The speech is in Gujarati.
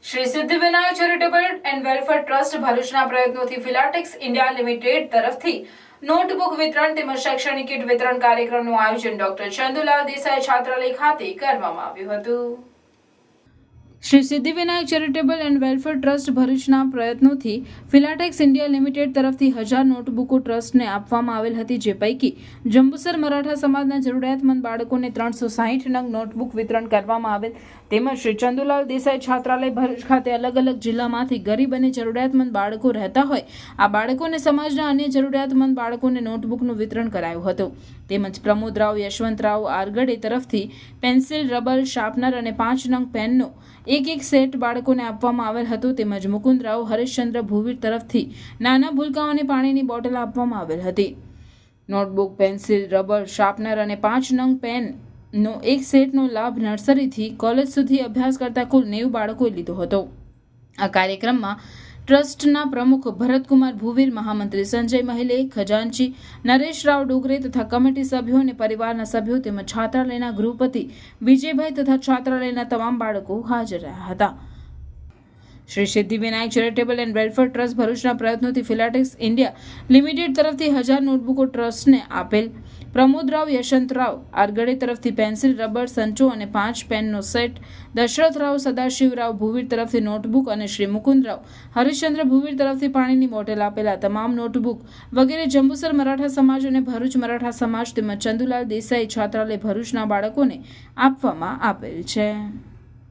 Shri Siddhivinayak charitable and welfare trust ભરૂચના પ્રયત્નોથી ફિલાટેક્સ ઇન્ડિયા લિમિટેડ તરફથી નોટબુક વિતરણ તેમજ શૈક્ષણિક કીટ વિતરણ કાર્યક્રમનું આયોજન ડોક્ટર ચંદુલાલ દેસાઈ છાત્રાલય ખાતે કરવામાં આવ્યું હતું। Shri Siddhivinayak charitable and welfare trust ભરૂચના પ્રયત્નોથી ફિલાટેક્સ ઇન્ડિયા લિમિટેડ તરફથી 1000 નોટબુકો ટ્રસ્ટને આપવામાં આવેલ હતી, જે પૈકી જંબુસર મરાઠા સમાજના જરૂરિયાતમંદ બાળકોને 360 નંગ નોટબુક વિતરણ કરવામાં આવેલ તેમજ શ્રી ચંદુલાલ દેસાઈ છાત્રાલય ભરૂચ ખાતે અલગ અલગ જિલ્લામાંથી ગરીબ અને જરૂરિયાતમંદ બાળકો રહેતા હોય આ બાળકોને સમાજના અન્ય જરૂરિયાતમંદ બાળકોને નોટબુકનું વિતરણ કરાયું હતું। તેમજ પ્રમોદરાવ યશવંતરાવ આરગડે તરફથી પેન્સિલ, રબર, શાર્પનર અને 5 નંગ પેનનો એક સેટ બાળકોને આપવામાં આવેલ હતું। તેમજ મુકુંદરાવ હરીશચંદ્ર ભુવીર તરફથી નાના ભૂલકાઓને પાણીની બોટલ આપવામાં આવેલ હતી। નોટબુક, પેન્સિલ, રબર, શાર્પનર અને 5 નંગ પેનનો એક સેટનો લાભ નર્સરીથી કોલેજ સુધી અભ્યાસ કરતા કુલ 90 બાળકોએ લીધો હતો। આ કાર્યક્રમમાં ટ્રસ્ટના પ્રમુખ ભરતકુમાર ભુવીર, મહામંત્રી સંજય મहिले, ખજાનચી નરેશ રાવ ડોગરે તથા કમિટી સભ્યો અને પરિવારના સભ્યો તેમજ છાત્રાલયના ગૃહપતિ વિજયભાઈ તથા છાત્રાલયના તમામ બાળકો હાજર રહ્યા હતા। Shri Siddhivinayak charitable and welfare trust ભરૂચના પ્રયત્નોથી ફિલાટેક્સ ઇન્ડિયા લિમિટેડ તરફથી 1000 નોટબુકો ટ્રસ્ટને આપેલ। પ્રમોદરાવ યશવંતરાવ આરગડે તરફથી પેન્સિલ, રબર, સંચો અને 5 પેનનો સેટ, દશરથરાવ સદાશિવરાવ ભુવીર તરફથી નોટબુક અને શ્રી મુકુંદરાવ હરીશચંદ્ર ભુવીર તરફથી પાણીની બોટલ આપેલા તમામ નોટબુક વગેરે જંબુસર મરાઠા સમાજ અને ભરૂચ મરાઠા સમાજ તેમજ ચંદુલાલ દેસાઈ છાત્રાલય ભરૂચના બાળકોને આપવામાં આપેલ છે।